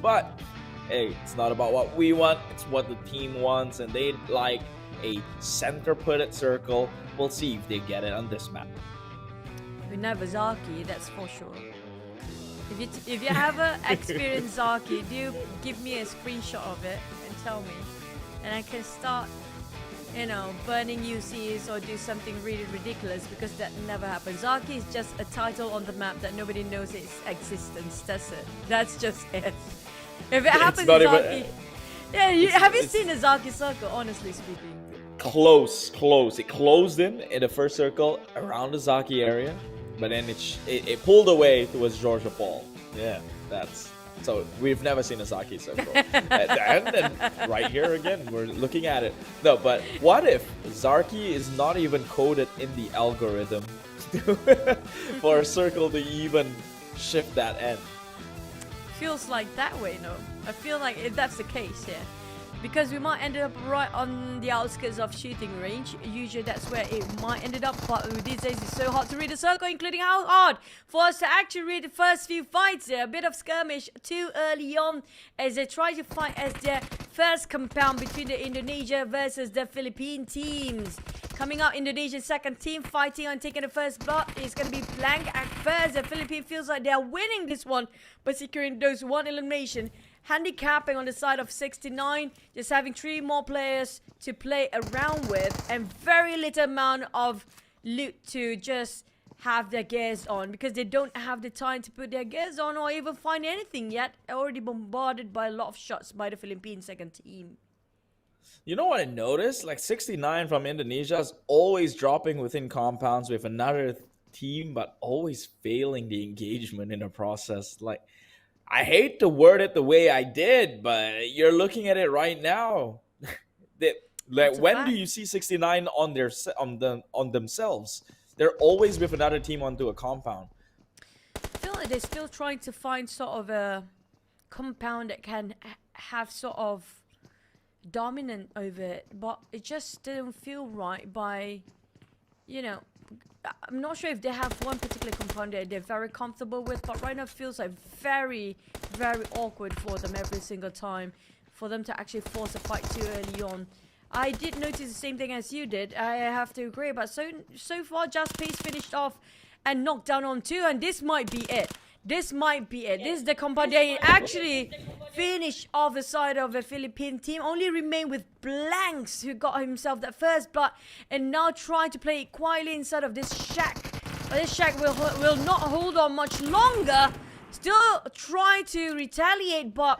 But hey, it's not about what we want, it's what the team wants, and they'd like a center putted circle. We'll see if they get it on this map. We never Zaki, that's for sure. If you have a experienced Zaki, do give me a screenshot of it and tell me, and I can start, burning UCs or do something really ridiculous, because that never happens. Zaki is just a title on the map that nobody knows its existence. That's it. That's just it. If it happens, Zaki. Have you seen a Zaki circle? Honestly speaking. Close. It closed in the first circle around the Zaki area, but then it pulled away towards Georgia Paul. Yeah, so we've never seen a Zaki circle. and then right here again, we're looking at it. No, but what if Zaki is not even coded in the algorithm for a circle to even shift that end? Feels like that way, no? I feel like if that's the case, yeah. Because we might end up right on the outskirts of shooting range. Usually that's where it might end up, but these days it's so hard to read the circle, including how hard for us to actually read the first few fights there. A bit of skirmish too early on as they try to fight as their first compound between the Indonesia versus the Philippine teams. Coming out, Indonesia's second team fighting on taking the first blood is going to be blank at first. The Philippines feels like they are winning this one by securing those one elimination. Handicapping on the side of 69, just having 3 more players to play around with and very little amount of loot to just have their gears on, because they don't have the time to put their gears on or even find anything yet. Already bombarded by a lot of shots by the Philippine second team. You know what I noticed? Like 69 from Indonesia is always dropping within compounds with another team, but always failing the engagement in the process. Like, I hate to word it the way I did, but you're looking at it right now. When do you see 69 on themselves? They're always with another team onto a compound. I feel like they're still trying to find sort of a compound that can have sort of dominant over it, but it just didn't feel right by, I'm not sure if they have one particular compound that they're very comfortable with, but right now it feels like very, very awkward for them every single time, for them to actually force a fight too early on. I did notice the same thing as you did. I have to agree, but so far Just Pace finished off and knocked down on 2, and this might be it. This is the compound they actually finished off the side of the Philippine team. Only remain with Blanks, who got himself that first blood, and now trying to play it quietly inside of this shack. But this shack will not hold on much longer. Still trying to retaliate, but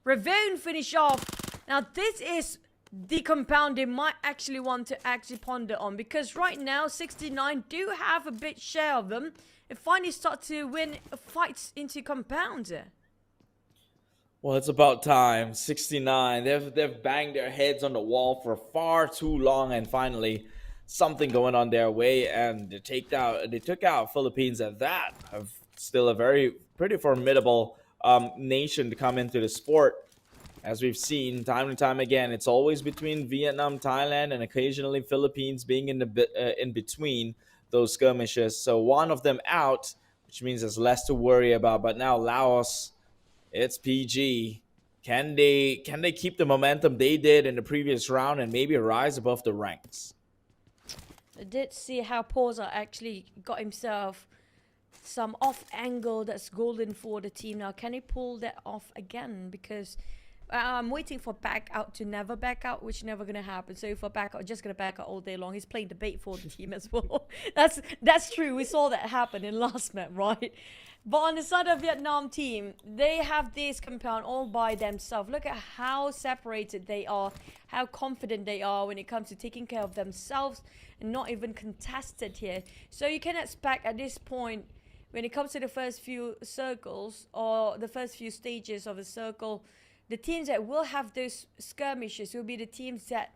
Ravone finish off. Now this is the compound they might actually want to actually ponder on, because right now 69 do have a bit share of them. They finally start to win fights into compounds. Well, it's about time. 69. They've banged their heads on the wall for far too long, and finally something going on their way, and they took out Philippines at that. Still a pretty formidable nation to come into the sport. As we've seen time and time again, it's always between Vietnam, Thailand, and occasionally Philippines being in between those skirmishes. So one of them out, which means there's less to worry about. But now Laos, it's PG. Can they keep the momentum they did in the previous round and maybe rise above the ranks? I did see how Porza actually got himself some off angle that's golden for the team. Now, can he pull that off again? Because I'm waiting for back out to never back out, which never gonna happen. So for back out, just gonna back out all day long. He's playing the bait for the team as well. That's true. We saw that happen in last map, right? But on the side of Vietnam team, they have this compound all by themselves. Look at how separated they are, how confident they are when it comes to taking care of themselves, and not even contested here. So you can expect at this point, when it comes to the first few circles or the first few stages of a circle, the teams that will have those skirmishes will be the teams that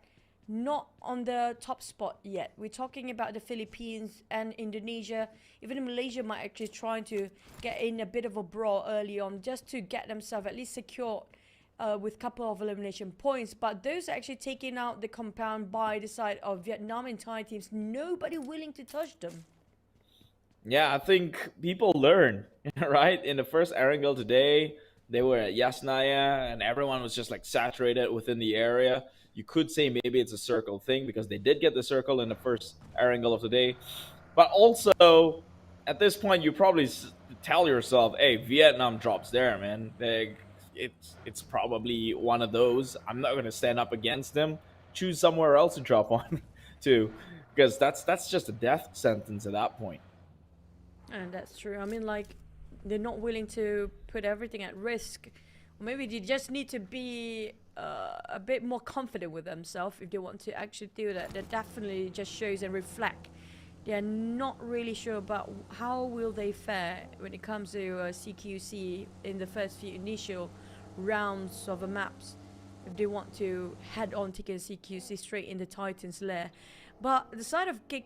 not on the top spot yet. We're talking about the Philippines and Indonesia. Even Malaysia might actually try to get in a bit of a brawl early on just to get themselves at least secured with a couple of elimination points. But those are actually taking out the compound by the side of Vietnam and Thai teams. Nobody willing to touch them. Yeah, I think people learn, right? In the first Erangel today, They were at Yasnaya, and everyone was just like saturated within the area. You could say maybe it's a circle thing because they did get the circle in the first air angle of the day. But also, at this point, you probably tell yourself, "Hey, Vietnam drops there, man. It's probably one of those. I'm not going to stand up against them. Choose somewhere else to drop on to, because that's just a death sentence at that point." And that's true. I mean, like, they're not willing to put everything at risk. Maybe they just need to be a bit more confident with themselves if they want to actually do that. That definitely just shows and reflect. They're not really sure about how will they fare when it comes to CQC in the first few initial rounds of the maps. If they want to head on to get CQC straight in the Titan's lair. But the side of Gig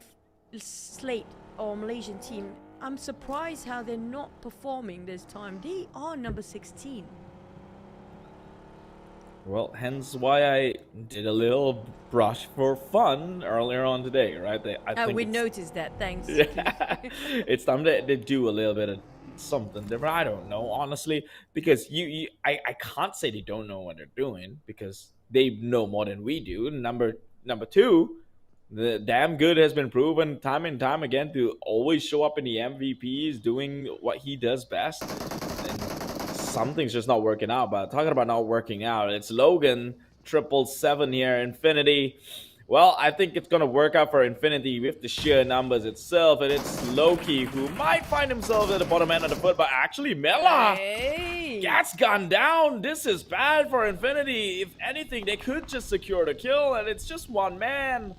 Slate or Malaysian team, I'm surprised how they're not performing this time. They are number 16. Well, hence why I did a little brush for fun earlier on today, right? I think We noticed that, thanks. yeah, it's time to do a little bit of something different. I don't know, honestly, because I can't say they don't know what they're doing because they know more than we do. Number two, the damn good has been proven time and time again to always show up in the MVPs doing what he does best. And something's just not working out. But talking about not working out, it's Logan 777 here, Infinity. Well, I think it's gonna work out for Infinity with the sheer numbers itself, and it's Loki who might find himself at the bottom end of the foot, but actually Mela gets gunned down. This is bad for Infinity. If anything, they could just secure the kill, and it's just one man.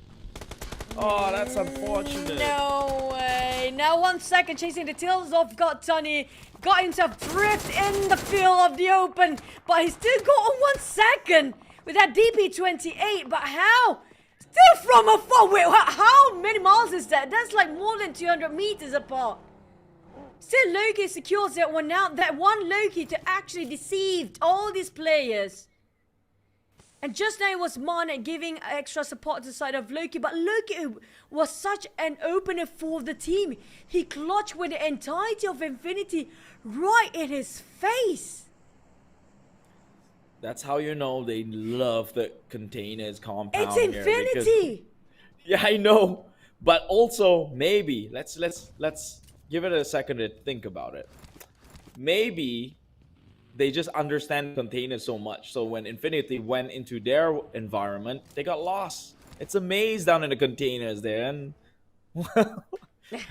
Oh, that's unfortunate. No way. Now 1 second chasing the tails of Gotani. Got himself drift in the field of the open. But he still got on 1 second with that DP28. But how? Still from afar. Wait, how many miles is that? That's like more than 200 meters apart. Still Loki secures that one now. That one Loki to actually deceive all these players. And just now it was Mana giving extra support to the side of Loki. But Loki was such an opener for the team. He clutched with the entirety of Infinity right in his face. That's how you know they love the containers compound. It's Infinity. Yeah, I know. But also, maybe, let's give it a second to think about it. Maybe they just understand containers so much. So when Infinity went into their environment, they got lost. It's a maze down in the containers there. And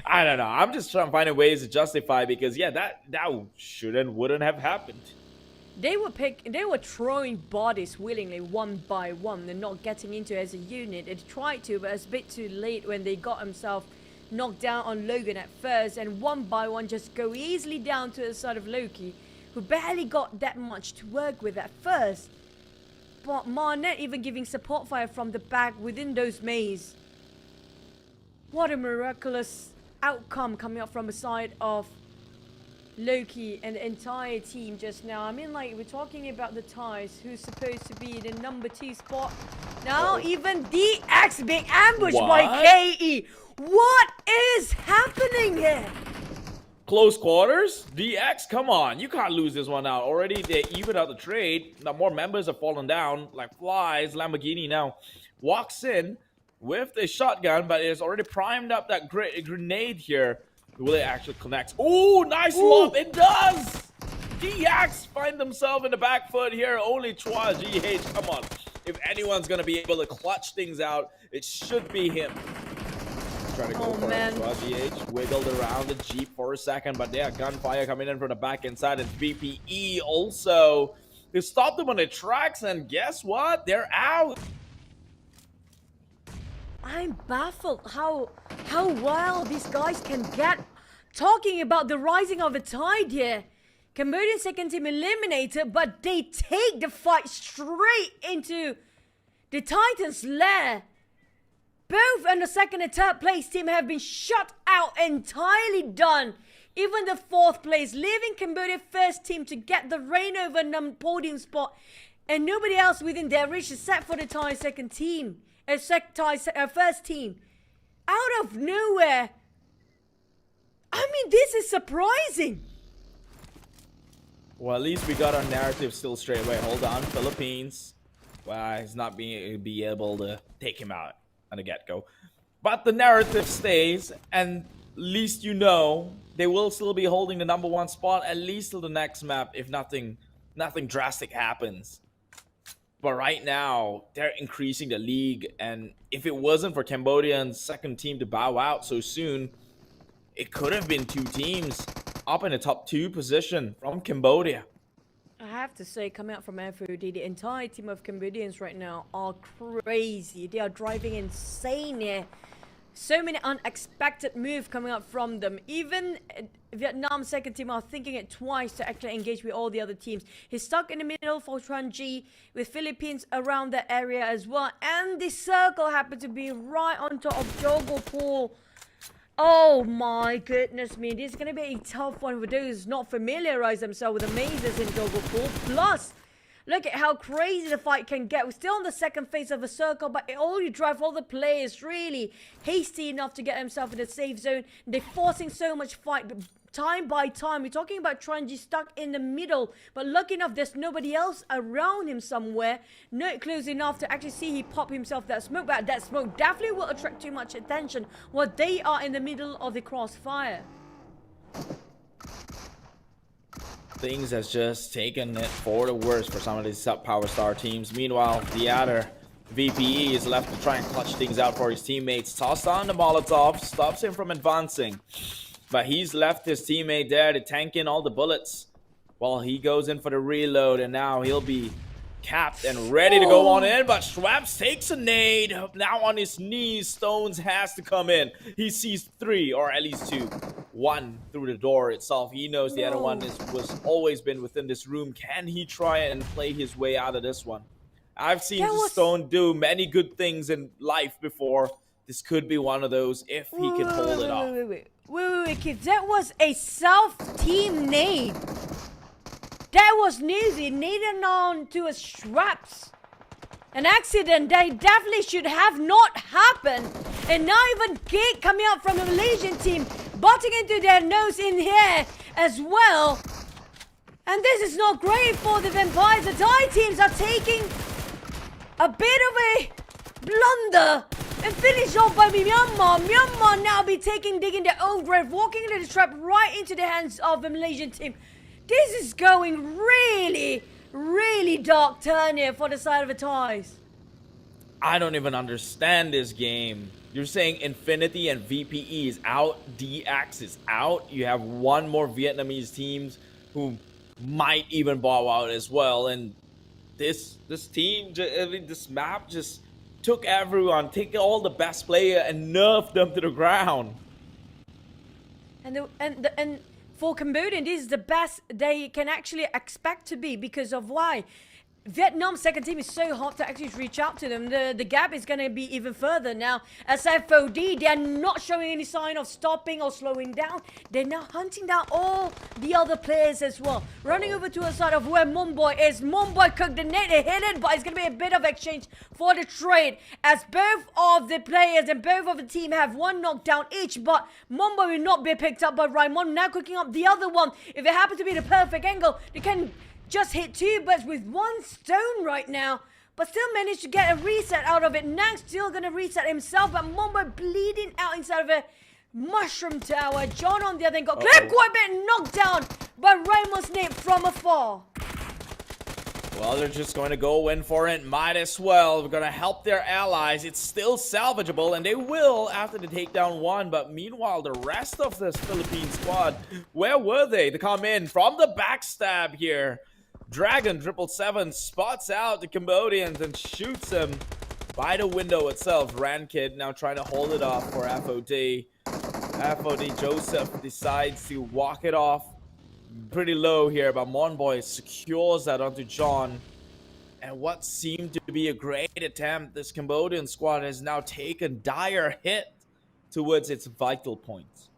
I don't know. I'm just trying to find ways to justify because, yeah, that wouldn't have happened. They were throwing bodies willingly one by one and not getting into as a unit. They tried to, but it's a bit too late when they got himself knocked down on Logan at first, and one by one just go easily down to the side of Loki, who barely got that much to work with at first. But Marnet even giving support fire from the back within those mazes. What a miraculous outcome coming up from the side of Loki and the entire team just now. I mean, like, we're talking about the Ties, who's supposed to be the number 2 spot. Now, even DX being ambushed by KE. What is happening here? Close quarters? DX, come on. You can't lose this one out. Already, they even out the trade. Now, more members have fallen down like flies. Lamborghini now walks in with a shotgun, but it's already primed up that grenade here. Will it actually connect? Oh, nice lob. It does. DX find themselves in the back foot here. Only Chua GH. Come on. If anyone's going to be able to clutch things out, it should be him. Trying to go for it. Chua GH wiggled around the Jeep for a second, but yeah, gunfire coming in from the back inside. And VPE also. They stopped them on the tracks, and guess what? They're out. I'm baffled how wild these guys can get. Talking about the rising of the tide here. Cambodian second team eliminated, but they take the fight straight into the Titans' lair. Both and the second and third place team have been shut out, entirely done. Even the fourth place, leaving Cambodia first team to get the reign over podium spot, and nobody else within their reach except for the Thai second team. First team. Out of nowhere. I mean, this is surprising. Well, at least we got our narrative still straight away. Hold on, Philippines. Well, he's not being be able to take him out on the get-go. But the narrative stays, and at least you know they will still be holding the #1 spot at least till the next map, if nothing drastic happens. But right now, they're increasing the league, and if it wasn't for Cambodia's second team to bow out so soon, it could have been 2 teams up in the top 2 position from Cambodia. I have to say, coming out from FOD, the entire team of Cambodians right now are crazy. They are driving insane here. So many unexpected moves coming out from them. Even Vietnam's second team are thinking it twice to actually engage with all the other teams. He's stuck in the middle for Tranji with Philippines around that area as well. And the circle happened to be right on top of Jogopol. Oh my goodness me. This is going to be a tough one for those not familiarized themselves with the mazes in Jogopol. Plus, look at how crazy the fight can get. We're still on the second phase of a circle, but all you drive all the players really hasty enough to get themselves in the safe zone. They're forcing so much fight time by time. We're talking about Tranji stuck in the middle, but lucky enough there's nobody else around him somewhere. Not close enough to actually see he pop himself that smoke, but that smoke definitely will attract too much attention while they are in the middle of the crossfire. Things has just taken it for the worse for some of these sub-power star teams. Meanwhile, the other VPE is left to try and clutch things out for his teammates. Tossed on the Molotov, stops him from advancing. But he's left his teammate there to tank in all the bullets while he goes in for the reload, and now he'll be capped and ready to go on in. But Schwabs takes a nade. Now on his knees, Stones has to come in. He sees 3, or at least 2. 1 through the door itself. He knows the other one was always been within this room. Can he try and play his way out of this one? I've seen Stone do many good things in life before. This could be one of those if he can hold it off. Wait, kid. That was a self-team nade. That was newsy. Nading on to a Schwabs. An accident that definitely should have not happened. And now even Gate coming out from the Malaysian team, butting into their nose in here as well. And this is not great for the Vampires. The Thai teams are taking a bit of a blunder and finished off by Myanmar. Myanmar now be digging their own grave, walking into the trap right into the hands of the Malaysian team. This is going really, really dark turn here for the side of the Thais. I don't even understand this game. You're saying Infinity and VPE is out, DX is out. You have one more Vietnamese teams who might even bow out as well. And this team, this map just took everyone, take all the best player and nerfed them to the ground. And for Cambodian, this is the best they can actually expect to be because of why? Vietnam's second team is so hot to actually reach out to them. The gap is going to be even further now. As FOD, they are not showing any sign of stopping or slowing down. They're now hunting down all the other players as well. Running over to a side of where Mumbai is. Mumbai cooked the net, they hit it, but it's going to be a bit of exchange for the trade. As both of the players and both of the team have 1 knockdown each, but Mumbai will not be picked up by Raimon. Now cooking up the other one. If it happens to be the perfect angle, they can just hit 2 birds with 1 stone right now, but still managed to get a reset out of it. Nang still gonna reset himself, but Mumbai bleeding out inside of a mushroom tower. John on the other end got clipped quite a bit, knocked down by Raimon's name from afar. Well, they're just going to go in for it. Might as well. We're going to help their allies. It's still salvageable, and they will after they take down 1. But meanwhile, the rest of this Philippine squad, where were they? They come in from the backstab here. Dragon 777 spots out the Cambodians and shoots them by the window itself. Rankid now trying to hold it off for FOD. FOD Joseph decides to walk it off pretty low here, but Monboy secures that onto John. And what seemed to be a great attempt, this Cambodian squad has now taken dire hit towards its vital points.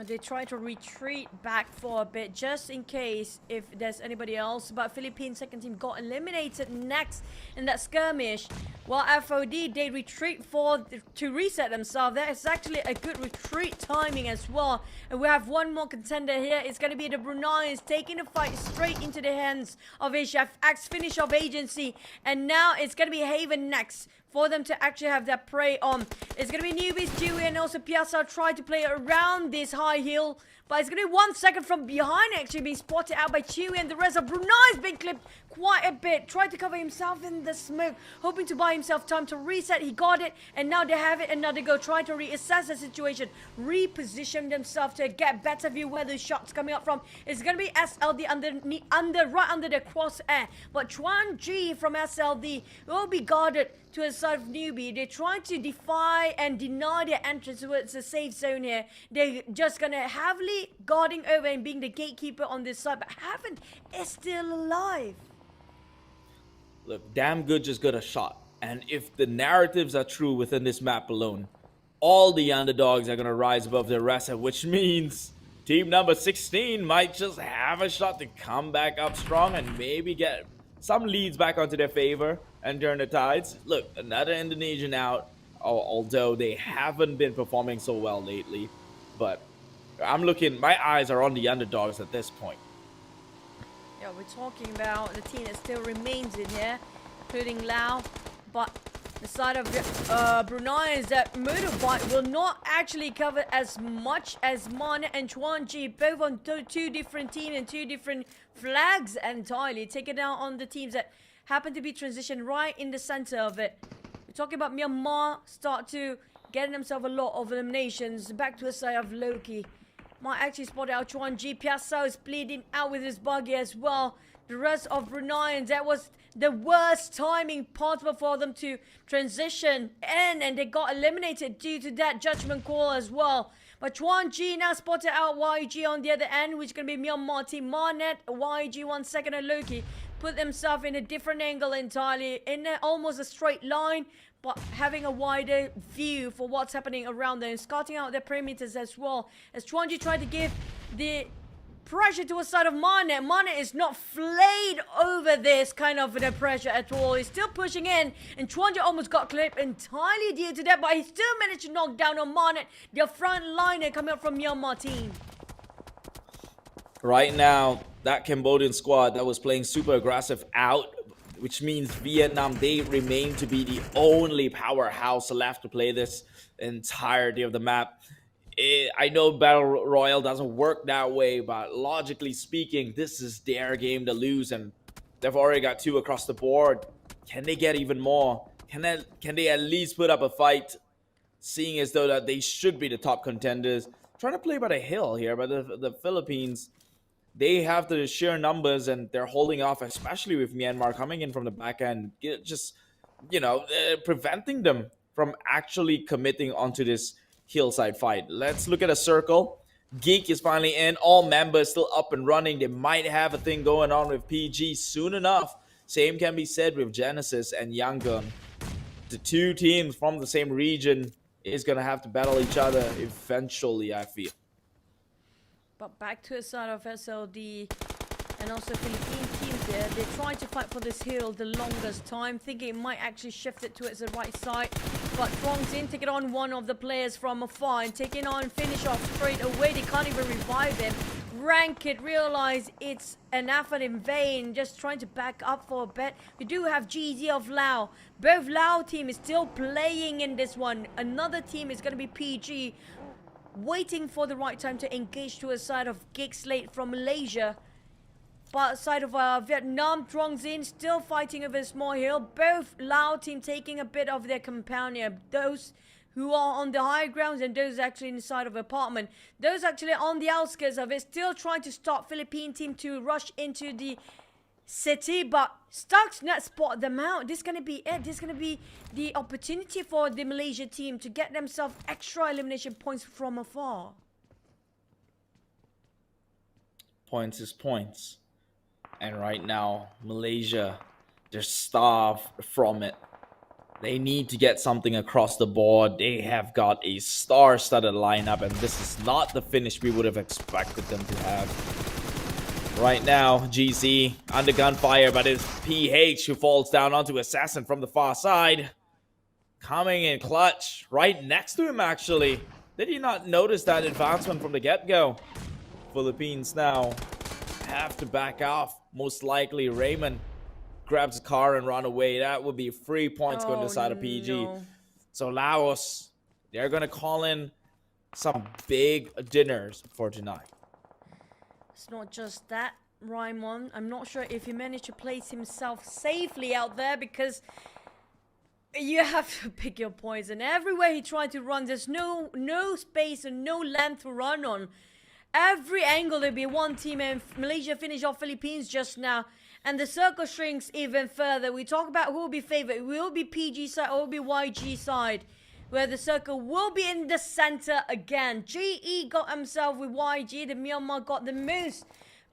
They try to retreat back for a bit just in case if there's anybody else. But Philippine second team got eliminated next in that skirmish. While FOD, they retreat to reset themselves. That is actually a good retreat timing as well. And we have one more contender here. It's going to be the Bruneians taking the fight straight into the hands of HFX, finish of agency. And now it's going to be Haven next for them to actually have their prey on. It's going to be Newbies, Dewey, and also Piazza try to play around this high hill. But it's going to be 1 second from behind actually being spotted out by Chewy, and the rest of Brunei's been clipped quite a bit. Tried to cover himself in the smoke, hoping to buy himself time to reset. He got it, and now they have it. Another go, try to reassess the situation, reposition themselves to get better view where the shots coming up from. It's going to be SLD right under the crosshair. But Chuan G from SLD will be guarded to the side of Newbie. They try to defy and deny their entrance towards the safe zone here. They're just gonna heavily guarding over and being the gatekeeper on this side, but Heaven is still alive. Look, Damn Good just got a shot. And if the narratives are true within this map alone, all the underdogs are gonna rise above the rest, which means team number 16 might just have a shot to come back up strong and maybe get some leads back onto their favor and turn the tides. Look, another Indonesian out, although they haven't been performing so well lately. But my eyes are on the underdogs at this point. Yeah, we're talking about the team that still remains in here, including Lao. But the side of Brunei is that Motorbike will not actually cover as much as Mana and Chuanji, both on two different teams and two different flags entirely, taking down on the teams that happen to be transitioned right in the center of it. We're talking about Myanmar start to getting themselves a lot of eliminations. Back to the side of Loki. Might actually spot out Chuan G. Piazza is bleeding out with his buggy as well. The rest of Bruneians, that was the worst timing possible for them to transition in, and they got eliminated due to that judgment call as well. But Chuan G now spotted out YG on the other end, which is going to be Myanmar team. Marnet, YG 1 second, and Loki put themselves in a different angle entirely, in almost a straight line, but having a wider view for what's happening around them, scouting out their perimeters as well. As Chuan G tried to give the pressure to a side of Marnet. Marnet is not flayed over this kind of the pressure at all. He's still pushing in, and Chuanji almost got clipped entirely due to that, but he still managed to knock down on Marnet, the front liner coming up from Myanmar team. Right now, that Cambodian squad that was playing super aggressive out, which means Vietnam, they remain to be the only powerhouse left to play this entirety of the map. I know Battle Royale doesn't work that way, but logically speaking, this is their game to lose, and they've already got 2 across the board. Can they get even more? Can they at least put up a fight, seeing as though that they should be the top contenders? Trying to play by the hill here, but the Philippines, they have the sheer numbers, and they're holding off, especially with Myanmar coming in from the back end, just, preventing them from actually committing onto this hillside fight. Let's look at a circle. Geek is finally in. All members still up and running. They might have a thing going on with PG soon enough. Same can be said with Genesis and Yangon. The 2 teams from the same region is going to have to battle each other eventually, I feel. But back to the side of SLD and also Philippine teams there. They're trying to fight for this hill the longest time, thinking it might actually shift it towards the right side. But Throngs in, taking on one of the players from afar and taking on finish off straight away. They can't even revive him. Rank it, realize it's an effort in vain, just trying to back up for a bit. We do have GZ of Lao. Both Lao team is still playing in this one. Another team is going to be PG, waiting for the right time to engage to a side of Gig Slate from Malaysia. But side of Vietnam, Truong's in, still fighting over a small hill. Both Lao team taking a bit of their compound here. Those who are on the high grounds and those actually inside of apartment. Those actually on the outskirts of it, still trying to stop Philippine team to rush into the city. But Stuxnet spot them out. This is going to be it. This is going to be the opportunity for the Malaysia team to get themselves extra elimination points from afar. Points is points. And right now, Malaysia, they're starved from it. They need to get something across the board. They have got a star-studded lineup, and this is not the finish we would have expected them to have. Right now, GZ under gunfire, but it's PH who falls down onto Assassin from the far side. Coming in clutch, right next to him actually. Did you not notice that advancement from the get-go? Philippines now have to back off. Most likely Raymond grabs a car and run away. That would be 3 points going to the side of PG. No. So Laos, they're going to call in some big dinners for tonight. It's not just that, Raimon. I'm not sure if he managed to place himself safely out there, because you have to pick your poison. Everywhere he tried to run, there's no space and no land to run on. Every angle there'll be one team, and Malaysia finished off Philippines just now. And the circle shrinks even further. We talk about who will be favored. It will be PG side or will be YG side, where the circle will be in the center again. GE got himself with YG. The Myanmar got the most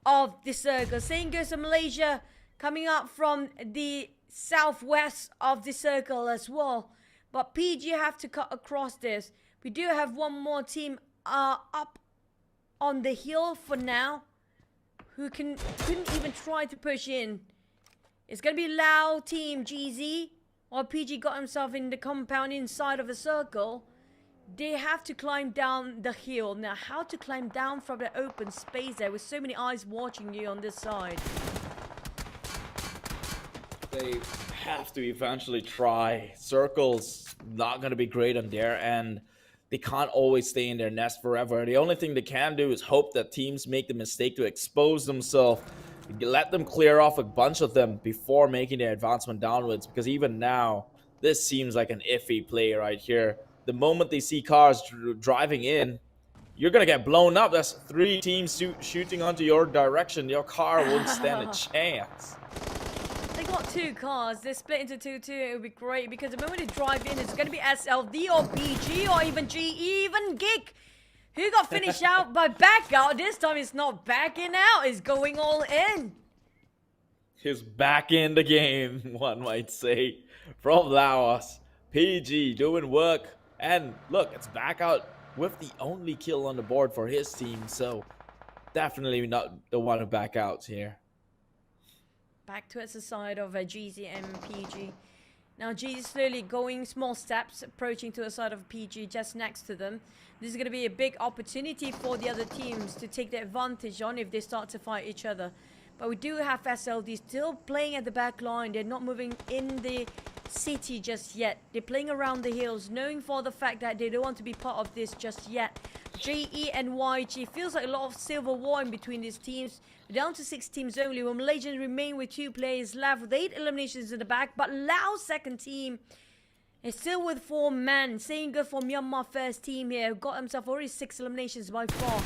of the circle. Same goes to Malaysia, coming up from the southwest of the circle as well. But PG have to cut across this. We do have one more team up on the hill for now, who couldn't even try to push in. It's going to be Lao team GZ, while PG got himself in the compound inside of the circle. They have to climb down the hill. Now, how to climb down from the open space there with so many eyes watching you on this side? They have to eventually try. Circles not going to be great on their end. They can't always stay in their nest forever. The only thing they can do is hope that teams make the mistake to expose themselves. Let them clear off a bunch of them before making their advancement downwards. Because even now, this seems like an iffy play right here. The moment they see cars driving in, you're going to get blown up. That's 3 teams shooting onto your direction. Your car won't stand a chance. They got 2 cars. They're split into 2-2. It would be great, because the moment they drive in, it's going to be SLD or PG or even GE, even Geek, who got finished out by back out. This time it's not backing out. It's going all in. He's back in the game, one might say, from Laos. PG doing work. And look, it's back out with the only kill on the board for his team. So definitely not the one who back out here. Back towards the side of GZ and PG. Now GZ is slowly going small steps, approaching to the side of PG just next to them. This is going to be a big opportunity for the other teams to take the advantage on if they start to fight each other. But we do have SLD still playing at the back line. They're not moving in the city just yet. They're playing around the hills, knowing for the fact that they don't want to be part of this just yet. GE and YG feels like a lot of civil war in between these teams. We're down to 6 teams only, where Malaysians remain with 2 players left with 8 eliminations in the back. But Laos second team is still with 4 men. Saying good for Myanmar first team here, who got himself already 6 eliminations by far.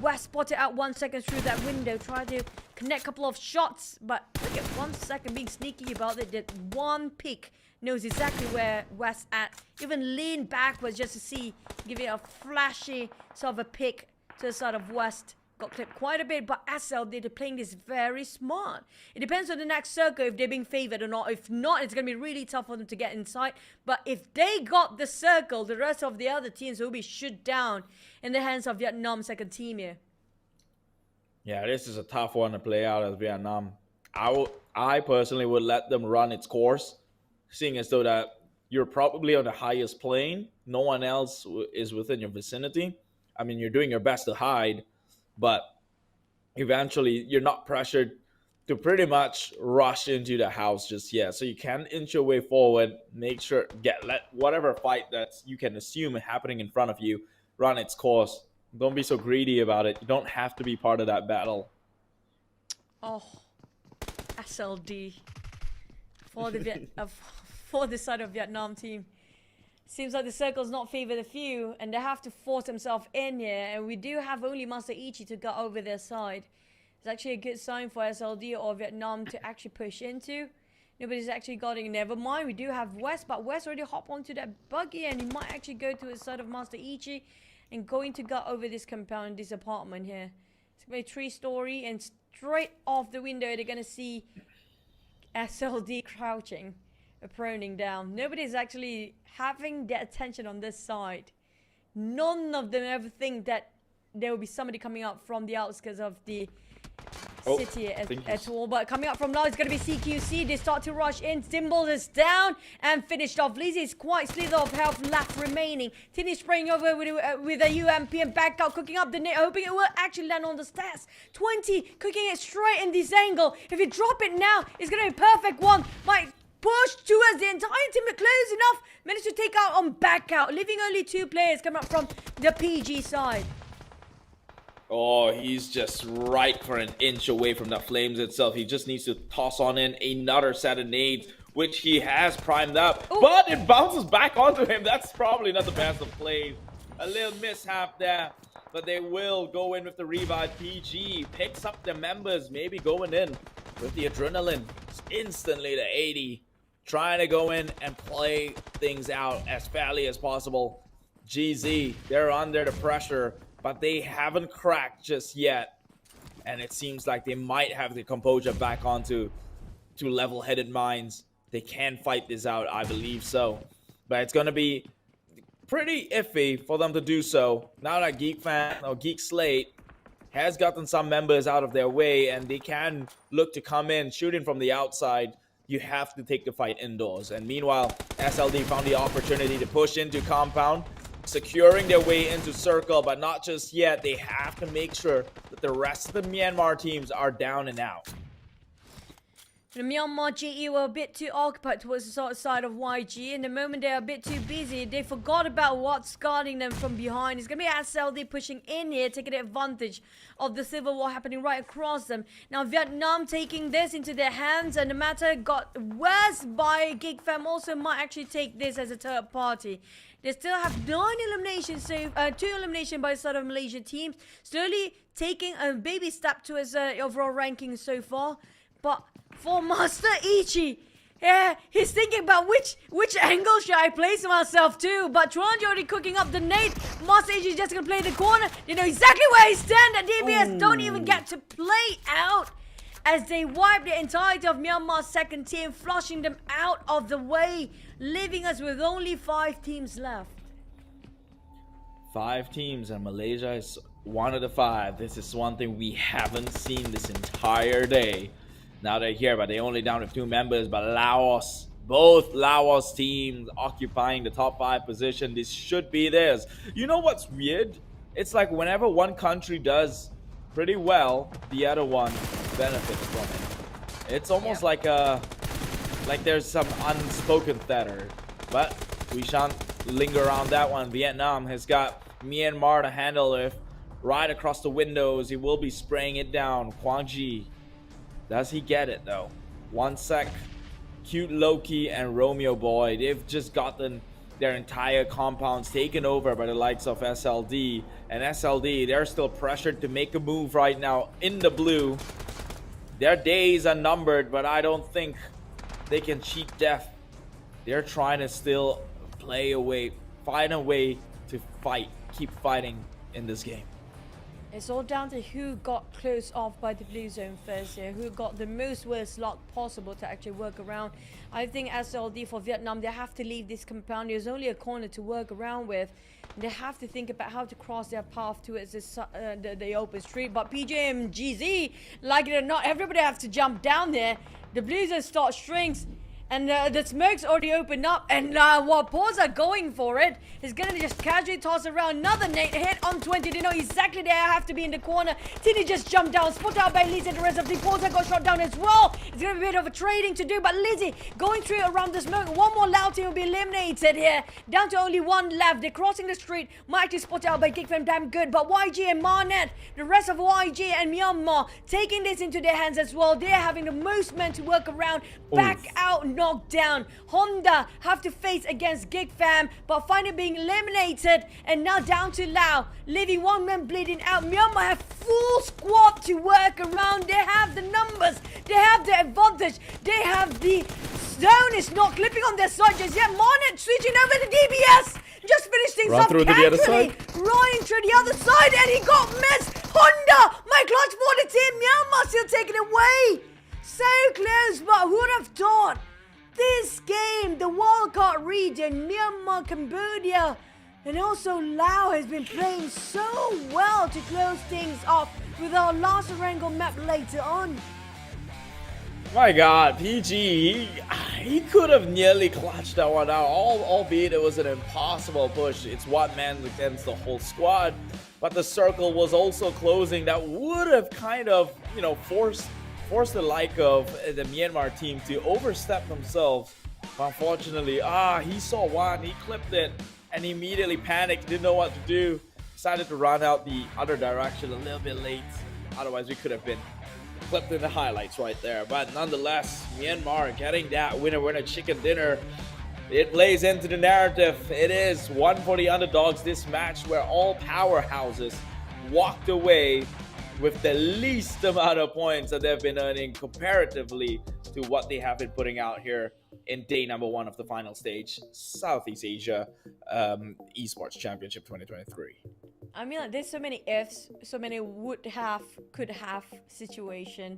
West spotted out 1 second through that window, tried to connect a couple of shots, but look at 1 second being sneaky about it. Did 1 pick, knows exactly where West at. Even leaned backwards just to see, give it a flashy sort of a pick to the side of West. Got clipped quite a bit, but SLD, they're playing this very smart. It depends on the next circle if they're being favored or not. If not, it's going to be really tough for them to get inside. But if they got the circle, the rest of the other teams will be shut down in the hands of Vietnam second team here. Yeah, this is a tough one to play out as Vietnam. I personally would let them run its course, seeing as though that you're probably on the highest plane. No one else is within your vicinity. I mean, you're doing your best to hide, but eventually you're not pressured to pretty much rush into the house just yet. So you can inch your way forward, make sure, let whatever fight that you can assume happening in front of you run its course. Don't be so greedy about it. You don't have to be part of that battle. Oh, SLD for the for the side of Vietnam team. Seems like the circle's not favored a few, and they have to force themselves in here. And we do have only Master Ichi to go over their side. It's actually a good sign for SLD or Vietnam to actually push into. Nobody's actually getting. Never mind, we do have West, but West already hopped onto that buggy, and he might actually go to the side of Master Ichi and going to go over this compound, this apartment here. It's gonna be a 3-story, and straight off the window, they're gonna see SLD crouching. proning down. Nobody's actually having their attention on this side. None of them ever think that there will be somebody coming out from the outskirts of the city at all. But coming up from now is going to be CQC. They start to rush in. Symbol is down and finished off. Lizzie is quite slither of health left remaining. Tinny spraying over with a UMP and back out, cooking up the net, hoping it will actually land on the stairs. 20 cooking it straight in this angle. If you drop it now, it's going to be a perfect one. Might push towards the entire team, but close enough. Managed to take out on back out, leaving only 2 players coming up from the PG side. Oh, he's just right for an inch away from the flames itself. He just needs to toss on in another set of nades, which he has primed up. Ooh. But it bounces back onto him. That's probably not the best of plays. A little mishap there, but they will go in with the revive. PG picks up the members, maybe going in with the adrenaline. It's instantly to 80. Trying to go in and play things out as fairly as possible. GZ, they're under the pressure, but they haven't cracked just yet. And it seems like they might have the composure back onto level-headed minds. They can fight this out, I believe so. But it's going to be pretty iffy for them to do so. Now that Geek Slate has gotten some members out of their way, and they can look to come in, shooting from the outside. You have to take the fight indoors. And meanwhile, SLD found the opportunity to push into compound, securing their way into circle, but not just yet. They have to make sure that the rest of the Myanmar teams are down and out. The Myanmar GE were a bit too occupied towards the side of YG, and the moment they're a bit too busy, they forgot about what's guarding them from behind. It's going to be SLD pushing in here, taking advantage of the civil war happening right across them. Now Vietnam taking this into their hands, and the matter got worse by Geek Fam also might actually take this as a third party. They still have 9 eliminations, so 2 eliminations by the side of Malaysia teams, slowly taking a baby step towards overall ranking so far. But for Master Ichi, yeah, he's thinking about which angle should I place myself to. But Tronji already cooking up the nade. Master Ichi is just gonna play in the corner. They know exactly where he stands, and DBS don't even get to play out as they wipe the entirety of Myanmar's second team, flushing them out of the way, leaving us with only 5 teams left. 5 teams, and Malaysia is one of the 5. This is one thing we haven't seen this entire day. Now they're here, but they only down to 2 members. But Laos, both Laos teams occupying the top 5 position. This should be theirs. You know what's weird? It's like whenever one country does pretty well, the other one benefits from it. It's almost like there's some unspoken theater. But we shan't linger around that one. Vietnam has got Myanmar to handle with. Right across the windows, he will be spraying it down. Quang Ji. Does he get it though? 1 sec. Cute Loki and Romeo Boy, they've just gotten their entire compounds taken over by the likes of SLD. And SLD, they're still pressured to make a move right now in the blue. Their days are numbered, but I don't think they can cheat death. They're trying to still play away, find a way to fight, keep fighting in this game. It's all down to who got closed off by the blue zone first here, who got the most worst luck possible to actually work around. I think SLD for Vietnam, they have to leave this compound. There's only a corner to work around with. They have to think about how to cross their path towards this, the open street. But PJ and GZ, like it or not, everybody has to jump down there. The blue zone start strings. And the smoke's already opened up, and while Paws are going for it, he's gonna just casually toss around another nade hit on 20. They know exactly they have to be in the corner. Tinny just jumped down, spot out by Lizzie, and the rest of the Paws got shot down as well. It's gonna be a bit of a trading to do, but Lizzie going through around the smoke. One more Lao team will be eliminated here. Down to only 1 left. They're crossing the street. Might actually spot out by Geek Fam, damn good. But YG and Marnet, the rest of YG and Myanmar, taking this into their hands as well. They're having the most men to work around. Back out. Knocked down. Honda have to face against Geek Fam, but finally being eliminated, and now down to Lao, leaving 1 man bleeding out. Myanmar have full squad to work around. They have the numbers, they have the advantage, they have the zone is not clipping on their side just yet. Monet switching over to DBS, just finished things off casually, running through the other side, and he got missed. Honda, my clutch for the team. Myanmar still taking it away. So close, but who would have thought this game, the wildcard region, Myanmar, Cambodia, and also Laos has been playing so well to close things off with our last Erangel map later on. My God, PG, he could have nearly clutched that one out, albeit it was an impossible push. It's one man against the whole squad, but the circle was also closing. That would have kind of, forced the like of the Myanmar team to overstep themselves. But unfortunately, he saw one, he clipped it, and he immediately panicked, didn't know what to do, decided to run out the other direction a little bit late. Otherwise, we could have been clipped in the highlights right there. But nonetheless, Myanmar getting that winner chicken dinner. It plays into the narrative. It is one for the underdogs this match, where all powerhouses walked away with the least amount of points that they've been earning comparatively to what they have been putting out here in day number 1 of the final stage, Southeast Asia Esports Championship 2023. I mean, there's so many ifs, so many would have, could have situation,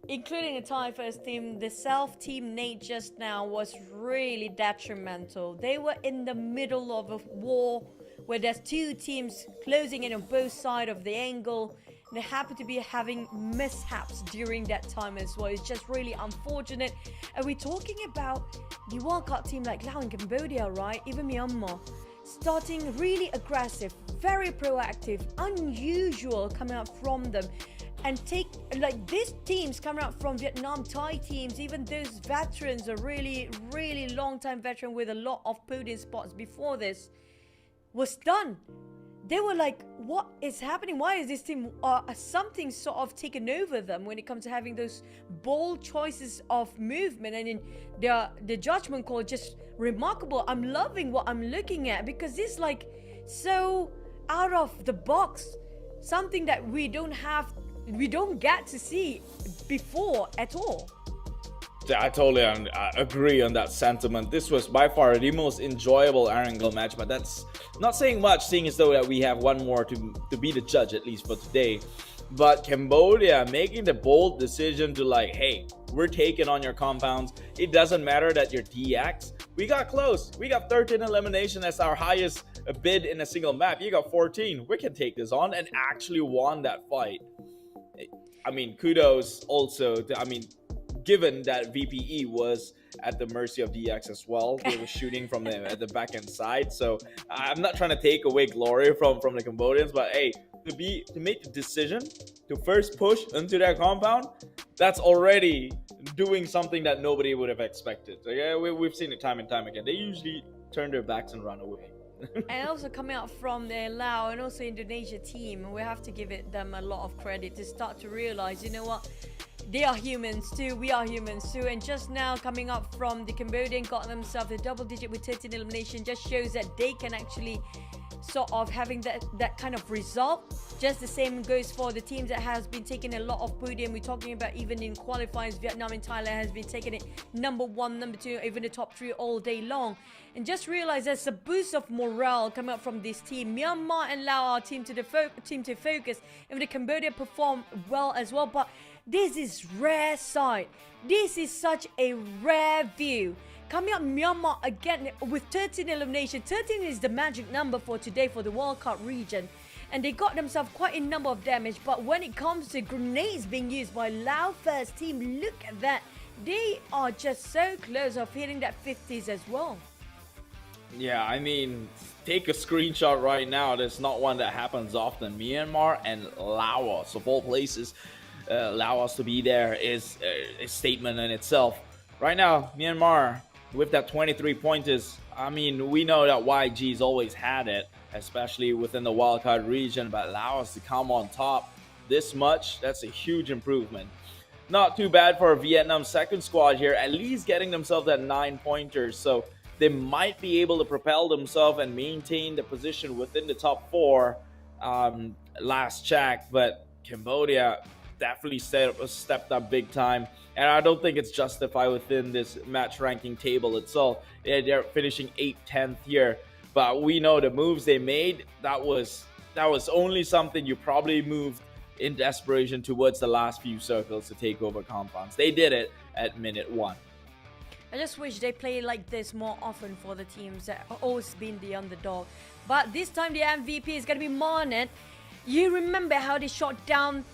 including the Thai first team. The South team Nate just now was really detrimental. They were in the middle of a war where there's two teams closing in on both sides of the angle. They happen to be having mishaps during that time as well. It's just really unfortunate. And we're talking about the wildcard team like Laos and Cambodia, right? Even Myanmar. Starting really aggressive, very proactive, unusual coming out from them. And these teams coming out from Vietnam, Thai teams, even those veterans are really, really long-time veteran with a lot of podium spots before this, was done. They were like, what is happening? Why is this team something sort of taken over them when it comes to having those bold choices of movement? And in the judgment call, just remarkable. I'm loving what I'm looking at, because it's like so out of the box, something that we don't get to see before at all. I totally agree on that sentiment. This was by far the most enjoyable Erangel match, but that's not saying much, seeing as though that we have one more to be the judge, at least for today. But Cambodia making the bold decision to hey, we're taking on your compounds. It doesn't matter that you're DX. We got close. We got 13 elimination as our highest bid in a single map. You got 14. We can take this on, and actually won that fight. I mean, kudos also to, given that VPE was at the mercy of DX as well. They were shooting from the back end side. So I'm not trying to take away glory from the Cambodians, but hey, to make the decision to first push into their compound, that's already doing something that nobody would have expected. So yeah, we've seen it time and time again. They usually turn their backs and run away. And also coming out from the Laos and also Indonesia team, we have to give them a lot of credit to start to realize, you know what, they are humans too, we are humans too. And just now coming up from the Cambodian, got themselves a double digit with 13 elimination, just shows that they can actually sort of having that kind of result. Just the same goes for the teams that has been taking a lot of podium. We're talking about even in qualifiers, Vietnam and Thailand has been taking it number 1, number 2, even the top 3 all day long. And just realize there's a boost of morale coming up from this team. Myanmar and Laos are team to focus. Even the Cambodia perform well as well, but this is rare sight. This is such a rare view. Coming up, Myanmar again with 13 elimination. 13 is the magic number for today for the wildcard region. And they got themselves quite a number of damage. But when it comes to grenades being used by Lao first team, look at that. They are just so close of hitting that 50s as well. Yeah, take a screenshot right now. There's not one that happens often. Myanmar and Laos, of all places, Laos to be there is a statement in itself. Right now, Myanmar with that 23 pointers. We know that YG's always had it, especially within the wildcard region, but Laos to come on top this much, that's a huge improvement. Not too bad for Vietnam's second squad here, at least getting themselves at 9 pointers. So they might be able to propel themselves and maintain the position within the top 4 last check. But Cambodia definitely stepped up big time. And I don't think it's justified within this match ranking table itself. They're finishing 8th, 10th here. But we know the moves they made, that was only something you probably moved in desperation towards the last few circles to take over compounds. They did it at minute 1. I just wish they play like this more often for the teams that have always been the underdog. But this time the MVP is going to be Marnet. You remember how they shot down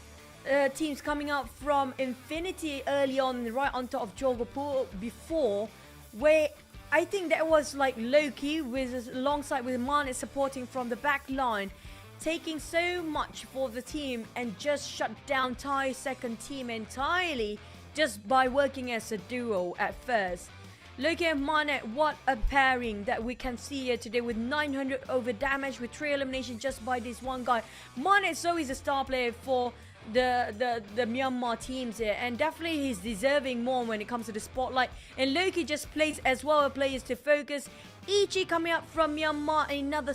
teams coming out from Infinity early on, right on top of Jogapur before, where I think that was like Loki with alongside with Marnet supporting from the back line, taking so much for the team and just shut down Thai's second team entirely just by working as a duo at first. Loki and Marnet, what a pairing that we can see here today with 900 over damage with 3 eliminations just by this one guy. Marnet is always a star player for the Myanmar teams here, and definitely he's deserving more when it comes to the spotlight. And Loki just plays as well players to focus. Ichi coming up from Myanmar, another